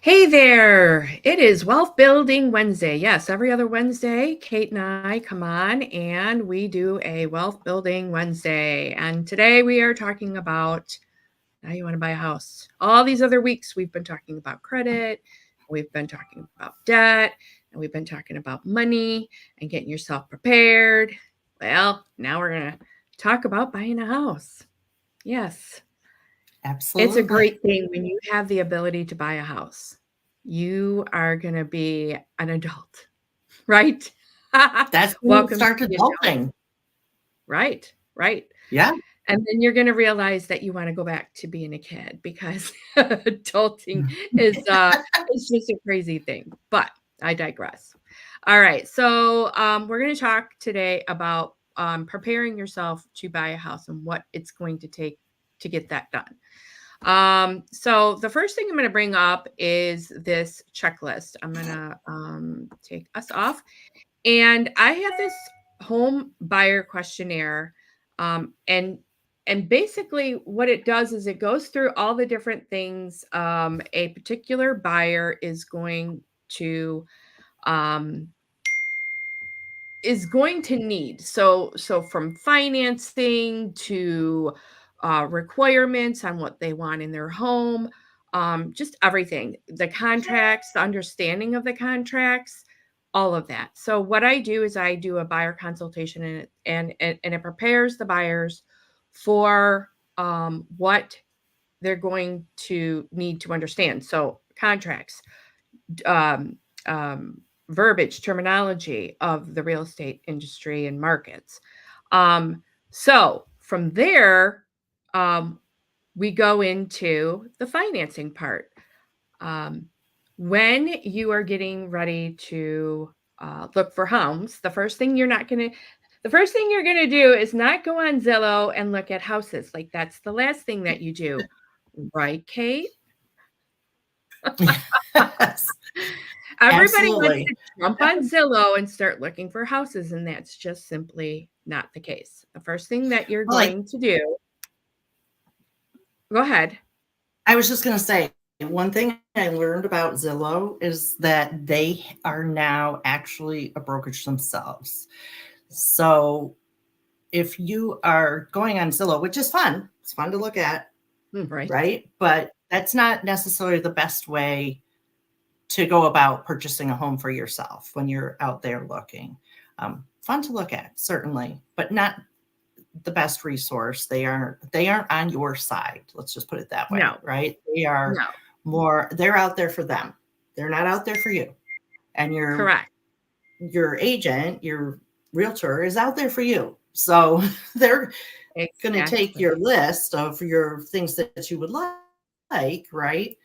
Hey there! It is Wealth Building Wednesday. Yes, every other Wednesday, Kate and I come on and we do a Wealth Building Wednesday. And today we are talking about now you want to buy a house. All these other weeks, we've been talking about credit, we've been talking about debt, and we've been talking about money and getting yourself prepared. Well, now we're going to talk about buying a house. Yes. It's a Absolutely. great thing when you have the ability to buy a house. You are gonna be an adult, right? That's when you Welcome to start the adult. adulting. Right, right. Yeah. And then you're gonna realize that you wanna go back to being a kid because adulting is just a crazy thing, but I digress. All right, so, we're gonna talk today about, preparing yourself to buy a house and what it's going to take to get that done. So the first thing I'm going to bring up is this checklist. I'm going to take us off. And I have this home buyer questionnaire. And basically what it does is it goes through all the different things a particular buyer to um, is going to need. So from financing to requirements on what they want in their home, just everything, the contracts, the understanding of the contracts, all of that. So what I do is I do a buyer consultation, and it prepares the buyers for what they're going to need to understand. So contracts, um, um, verbiage, terminology of the real estate industry and markets. So from there, um, we go into the financing part. Um, when you are getting ready to look for homes, the first thing you're gonna do is not go on Zillow and look at houses. Like that's the last thing that you do, right, Kate? Yes, Everybody wants absolutely. to jump on Zillow and start looking for houses, and that's just simply not the case. The first thing that you're Well, like, going to do go ahead. I was just going to say, one thing I learned about Zillow is that they are now actually a brokerage themselves. So if you are going on Zillow, which is fun, it's fun to look at, Right. right? But that's not necessarily the best way to go about purchasing a home for yourself when you're out there looking. Fun to look at, certainly, but not the best resource. They aren't on your side. Let's just put it that way, No, right? They are no, more. They're out there for them. They're not out there for you. And correct. your agent, your realtor, is out there for you. So they're going to take your Exactly. list of your things that you would like, right,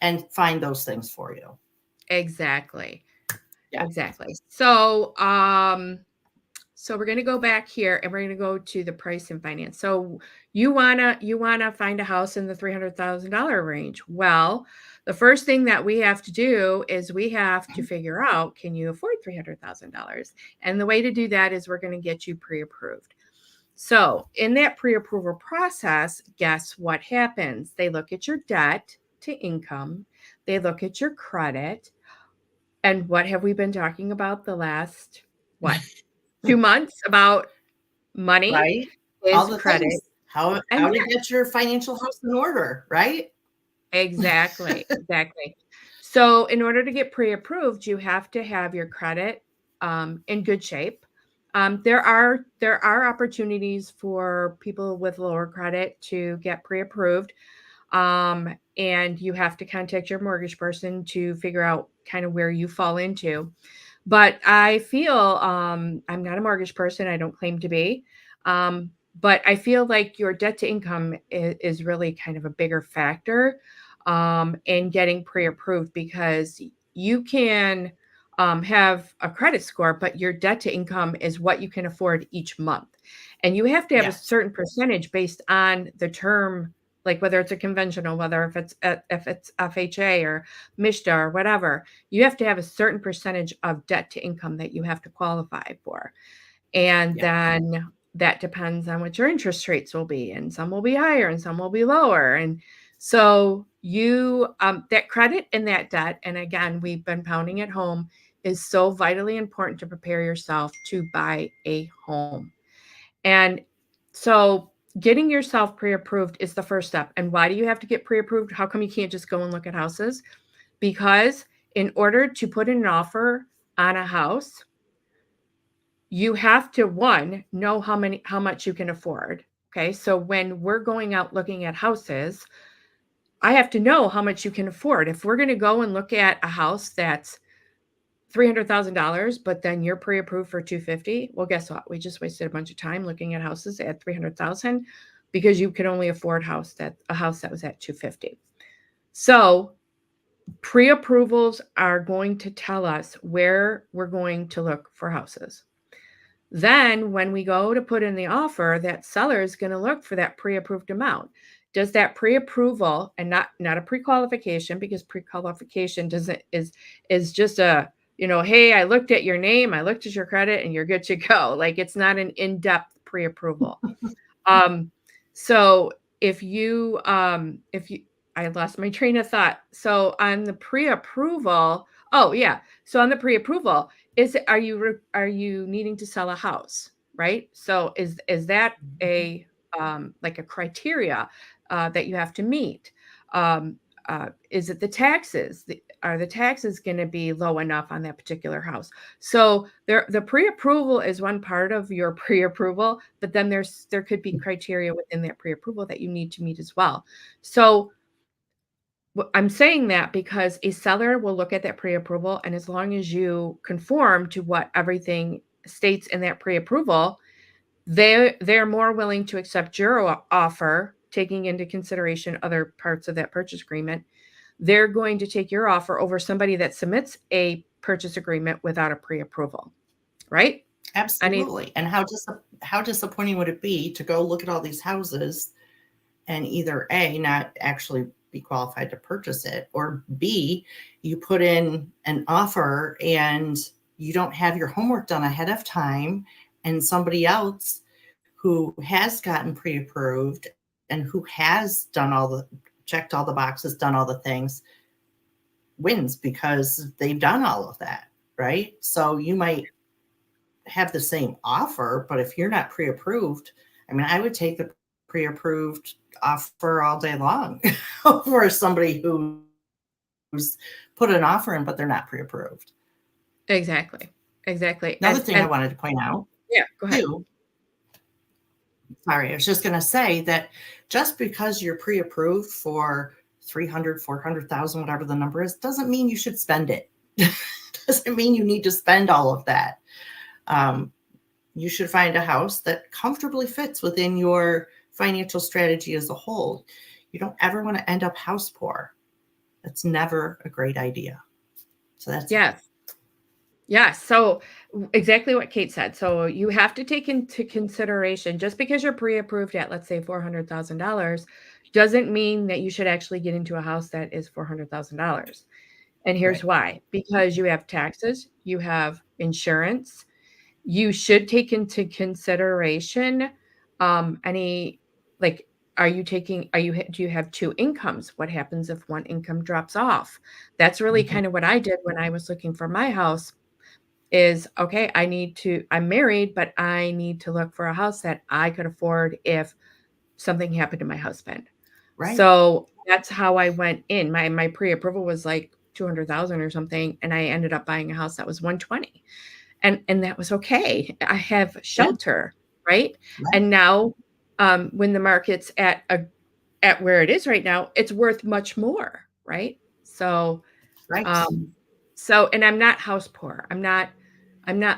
and find those things for you. Exactly. Yeah. Exactly. So we're gonna go back here and we're gonna go to the price and finance. So you wanna find a house in the $300,000 range. Well, the first thing that we have to do is we have to figure out, can you afford $300,000? And the way to do that is we're gonna get you pre-approved. So in that pre-approval process, guess what happens? They look at your debt to income, they look at your credit, and what have we been talking about the last, what, 2 months about money Right? All is the credit things. How and to debt. get your financial house in order, right? Exactly, exactly. So in order to get pre-approved, you have to have your credit in good shape. There are opportunities for people with lower credit to get pre-approved, and you have to contact your mortgage person to figure out kind of where you fall into. But I feel I'm not a mortgage person. I don't claim to be. Um, but I feel like your debt to income is really kind of a bigger factor in getting pre approved because you can have a credit score, but your debt to income is what you can afford each month. And you have to have a Yes. certain percentage based on the term, like whether it's a conventional, whether if it's FHA or MISHDA or whatever, you have to have a certain percentage of debt to income that you have to qualify for. And Yeah. then that depends on what your interest rates will be. And some will be higher and some will be lower. And so you that credit and that debt, and again, we've been pounding it home, is so vitally important to prepare yourself to buy a home. And so getting yourself pre-approved is the first step. And why do you have to get pre-approved? How come you can't just go and look at houses? Because in order to put in an offer on a house, you have to, one, know how much you can afford. Okay. So when we're going out looking at houses, I have to know how much you can afford. If we're going to go and look at a house that's $300,000, but then you're pre-approved for 250, well, guess what? We just wasted a bunch of time looking at houses at 300,000 because you could only afford a house that was at 250. So pre-approvals are going to tell us where we're going to look for houses. Then when we go to put in the offer, that seller is going to look for that pre-approved amount. Does that pre-approval, and not a pre-qualification, because pre-qualification is just a, hey, I looked at your name, I looked at your credit, and you're good to go. Like, it's not an in-depth pre-approval. So if you I lost my train of thought. So on the pre-approval, so on the pre-approval, are you needing to sell a house, right? So is that a like a criteria that you have to meet? Is it the taxes? Are the taxes going to be low enough on that particular house? So the pre-approval is one part of your pre-approval, but then there could be criteria within that pre-approval that you need to meet as well. So I'm saying that because a seller will look at that pre-approval, and as long as you conform to what everything states in that pre-approval, they're more willing to accept your offer, taking into consideration other parts of that purchase agreement. They're going to take your offer over somebody that submits a purchase agreement without a pre-approval, right? Absolutely. And how disappointing would it be to go look at all these houses and either A, not actually be qualified to purchase it, or B, you put in an offer and you don't have your homework done ahead of time, and somebody else who has gotten pre-approved and who has checked all the boxes, done all the things, wins because they've done all of that, right? So you might have the same offer, but if you're not pre-approved, I mean, I would take the pre-approved offer all day long over somebody who's put an offer in, but they're not pre-approved. Exactly. Another thing I wanted to point out. Yeah, go ahead. Sorry, I was just going to say that just because you're pre-approved for 300, 400,000, whatever the number is, doesn't mean you should spend it. Doesn't mean you need to spend all of that. You should find a house that comfortably fits within your financial strategy as a whole. You don't ever want to end up house poor. That's never a great idea. So that's Yes. So exactly what Kate said. So you have to take into consideration, just because you're pre-approved at, let's say, $400,000, doesn't mean that you should actually get into a house that is $400,000. And here's why: because you have taxes, you have insurance. You should take into consideration do you have two incomes? What happens if one income drops off? That's really kind of what I did when I was looking for my house. Is, okay, I'm married, but I need to look for a house that I could afford if something happened to my husband. Right. So that's how I went in. My pre-approval was like 200,000 or something, and I ended up buying a house that was 120. And that was okay. I have shelter, right? And now when the market's at where it is right now, it's worth much more, right? So and I'm not house poor. I'm not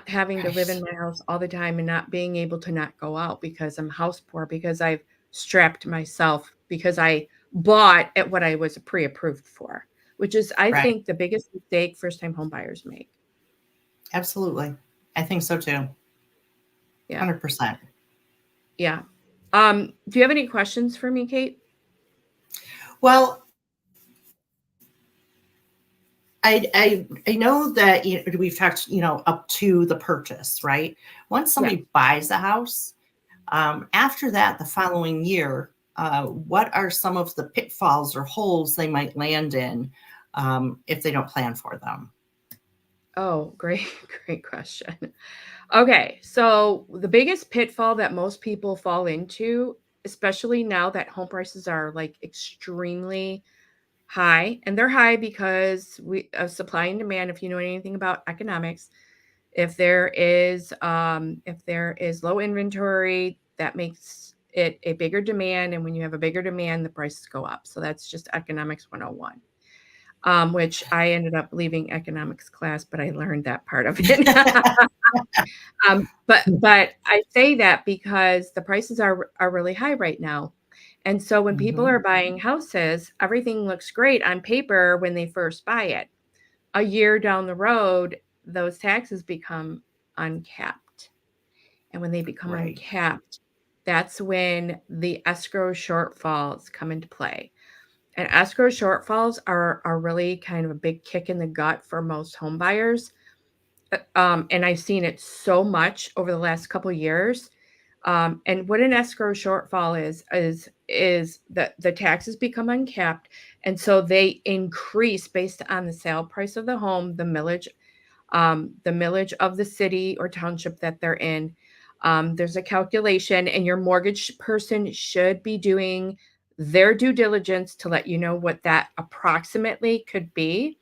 having to live in my house all the time and not being able to not go out because I'm house poor, because I've strapped myself, because I bought at what I was pre-approved for, which is, I think, the biggest mistake first-time home buyers make. Absolutely. I think so too. Yeah. 100%. Yeah. Do you have any questions for me, Kate? Well, I know that we've talked, up to the purchase, right? Once somebody buys a house, after that, the following year, what are some of the pitfalls or holes they might land in if they don't plan for them? Oh, great, great question. Okay, so the biggest pitfall that most people fall into, especially now that home prices are like extremely high, and they're high because we of supply and demand. If you know anything about economics, if there is low inventory, that makes it a bigger demand, and when you have a bigger demand, the prices go up. So that's just economics 101. Which I ended up leaving economics class, but I learned that part of it. But I say that because the prices are really high right now. And so when people Mhm. are buying houses, everything looks great on paper when they first buy it. A year down the road, those taxes become uncapped. And when they become Right. uncapped, that's when the escrow shortfalls come into play. And escrow shortfalls are really kind of a big kick in the gut for most home buyers. And I've seen it so much over the last couple years. And what an escrow shortfall is that the taxes become uncapped, and so they increase based on the sale price of the home, the millage of the city or township that they're in. There's a calculation, and your mortgage person should be doing their due diligence to let you know what that approximately could be.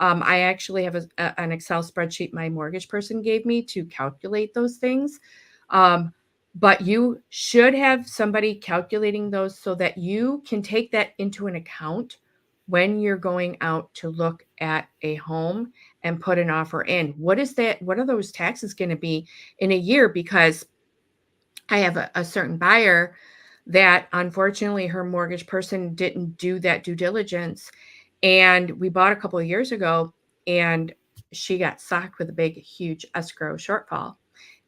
I actually have an Excel spreadsheet my mortgage person gave me to calculate those things. Um, but you should have somebody calculating those so that you can take that into an account when you're going out to look at a home and put an offer in. What is that? What are those taxes going to be in a year? Because I have a certain buyer that unfortunately her mortgage person didn't do that due diligence. And we bought a couple of years ago, and she got socked with a big, huge escrow shortfall.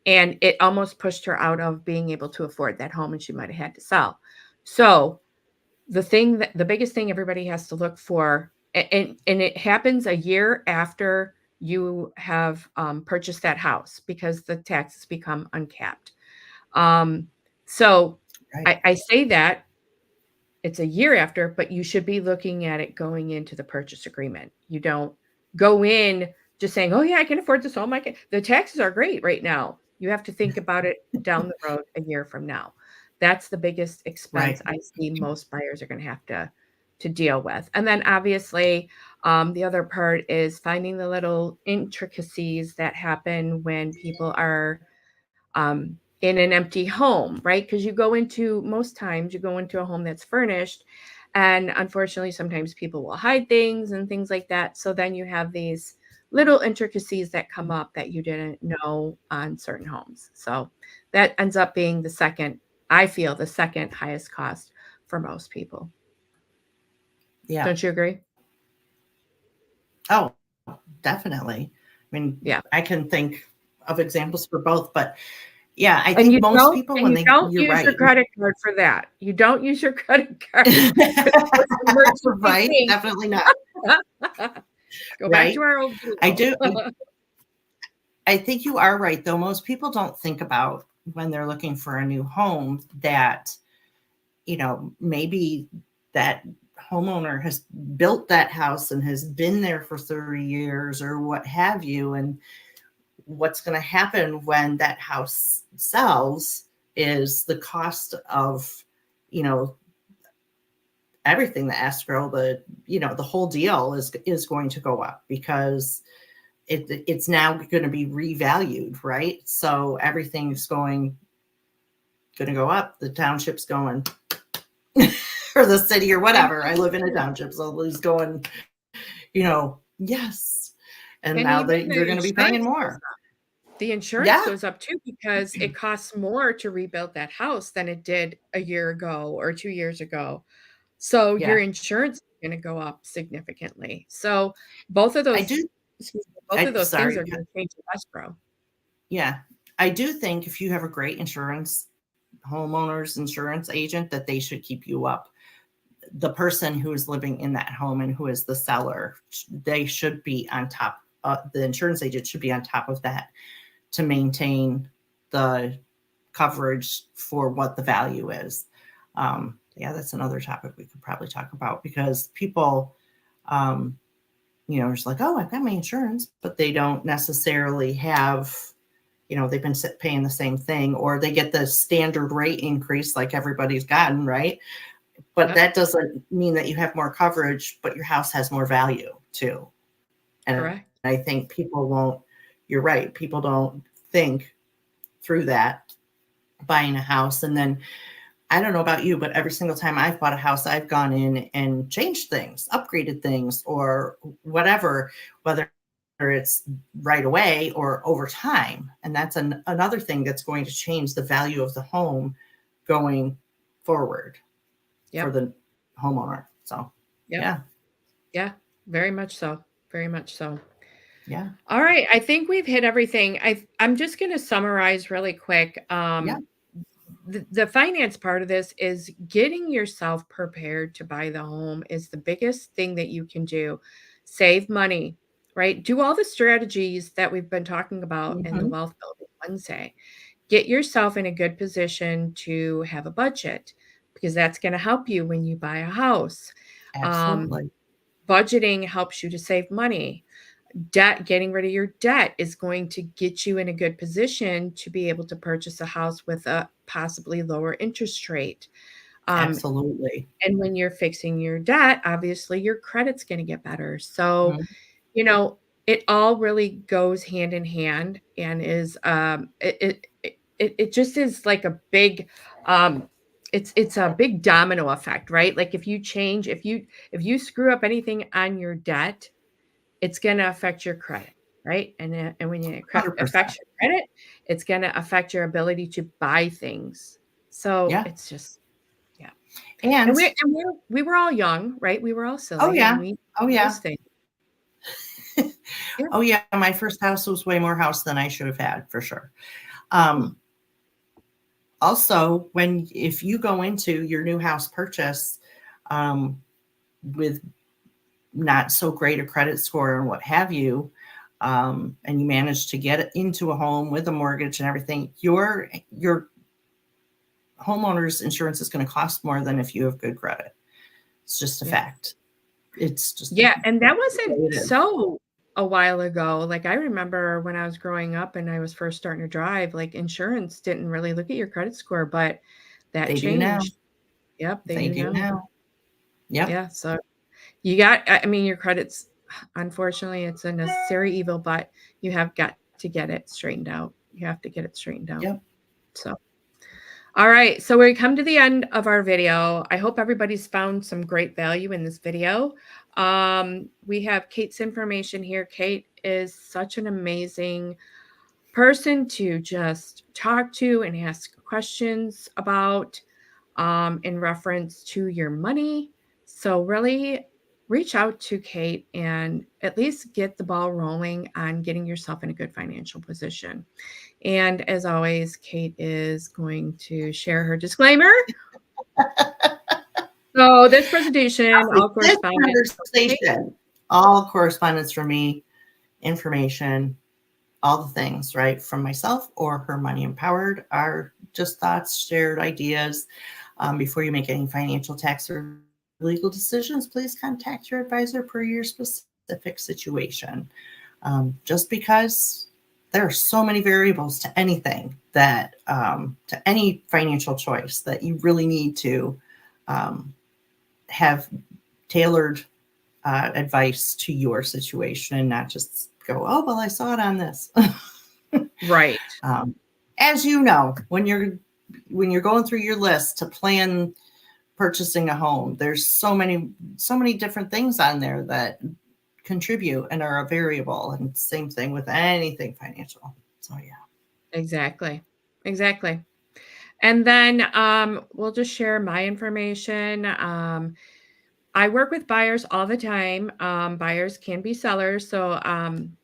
And it almost pushed her out of being able to afford that home, and she might have had to sell. So the biggest thing everybody has to look for, and it happens a year after you have purchased that house because the taxes become uncapped. Um, so Right. I say that it's a year after, but you should be looking at it going into the purchase agreement. You don't go in just saying, "Oh yeah, I can afford this home. I can." The taxes are great right now. You have to think about it down the road a year from now. That's the biggest expense Right. I see most buyers are going to have to deal with. And then obviously, the other part is finding the little intricacies that happen when people are in an empty home, right? Because most times, you go into a home that's furnished. And unfortunately, sometimes people will hide things and things like that. So then you have these little intricacies that come up that you didn't know on certain homes. So that ends up being I feel, the second highest cost for most people. Yeah. Don't you agree? Oh, definitely. I mean, Yeah. I can think of examples for both, but yeah, I think most people And when you don't you're use your right. credit card for that. You don't use your credit card for those emergency Right? things. Definitely not. Go back to Right? our old I rule. do. I think you are right, though. Most people don't think about when they're looking for a new home that, maybe that homeowner has built that house and has been there for 30 years or what have you. And what's going to happen when that house sells is the cost of, you know, everything, the escrow, the whole deal is going to go up because it's now going to be revalued, right? So everything's going to go up. The township's going or the city or And whatever. I live in a township, so it's going, yes. And and now even they're the going to be paying insurance goes more. up. The insurance Yeah. goes up too because it costs more to rebuild that house than it did a year ago or 2 years ago. So your Yeah. insurance is gonna go up significantly. So both of I those do. excuse me, both of those things Sorry. are gonna change the escrow. Yeah. I do think if you have a great homeowner's insurance agent, that they should keep you up. The person who is living in that home and who is the seller, they should be on top. The insurance agent should be on top of that to maintain the coverage for what the value is. Yeah, that's another topic we could probably talk about, because people, um, just like, oh, I've got my insurance, but they don't necessarily have, they've been paying the same thing, or they get the standard rate increase like everybody's gotten, right? But Yep. that doesn't mean that you have more coverage, but your house has more value too. And Correct. I think you're right, people don't think through that buying a house. And then I don't know about you, but every single time I've bought a house, I've gone in and changed things, upgraded things, or whatever, whether it's right away or over time. And that's another thing that's going to change the value of the home going forward for Yep. the homeowner. So, Yep. yeah. Yeah. Very much so. Very much so. Yeah. All right. I think we've hit everything. I'm just going to summarize really quick. Yeah. The finance part of this is getting yourself prepared to buy the home is the biggest thing that you can do. Save money, right? Do all the strategies that we've been talking about in the Mm-hmm. Wealth Building Wednesday. Get yourself in a good position to have a budget, because that's going to help you when you buy a house. Absolutely. Budgeting helps you to save money. Getting rid of your debt is going to get you in a good position to be able to purchase a house with a possibly lower interest rate. Absolutely. And when you're fixing your debt, obviously your credit's going to get better. So, Mhm. you know, it all really goes hand in hand, and is it just is like a big it's a big domino effect, right? Like if you screw up anything on your debt, it's going to affect your credit, right? And when it 100%. affects your credit, it's going to affect your ability to buy things. So Yeah. it's just, yeah. And And we were all young, right? We were all oh silly, and yeah. we Oh did those yeah. things. Yeah. Oh yeah. My first house was way more house than I should have had, for sure. Um, Also, if you go into your new house purchase um, with not so great a credit score and what have you, and you manage to get into a home with a mortgage and everything, your homeowner's insurance is going to cost more than if you have good credit. It's just a Yeah. fact. It's just Yeah. And that the way wasn't it is. so a while ago. Like, I remember when I was growing up and I was first starting to drive, like, insurance didn't really look at your credit score, but that They do now. changed. Yep. They They do do now. now. Yep. Yeah. So I mean, your credit's, unfortunately, it's a necessary evil, but you have got to get it straightened out. You have to get it straightened out. Yep. So, all right. So we come to the end of our video. I hope everybody's found some great value in this video. We have Kate's information here. Kate is such an amazing person to just talk to and ask questions about in reference to your money. So really reach out to Kate and at least get the ball rolling on getting yourself in a good financial position. And as always, Kate is going to share her disclaimer. So this presentation, all This correspondence. conversation, all correspondence from me, information, all the things, right, from myself or her Money Empowered, are just thoughts, shared ideas. Before you make any financial, tax, or legal decisions, please contact your advisor per your specific situation. Just because there are so many variables to anything to any financial choice, that you really need to have tailored advice to your situation, and not just go, oh, well, I saw it on this. Right. As you know, when you're going through your list to plan purchasing a home, there's so many different things on there that contribute and are a variable, and same thing with anything financial. So yeah. Exactly. Exactly. And then we'll just share my information. I work with buyers all the time. Buyers can be sellers. So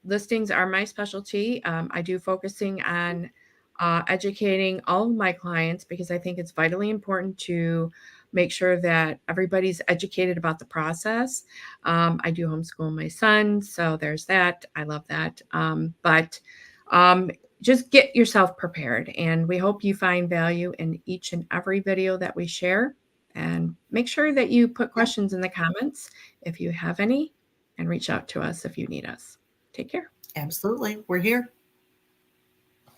listings are my specialty. I do focusing on educating all of my clients, because I think it's vitally important to make sure that everybody's educated about the process. I do homeschool my son, so there's that. I love that. But just get yourself prepared. And we hope you find value in each and every video that we share. And make sure that you put questions in the comments if you have any, and reach out to us if you need us. Take care. Absolutely. We're here.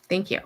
Thank you.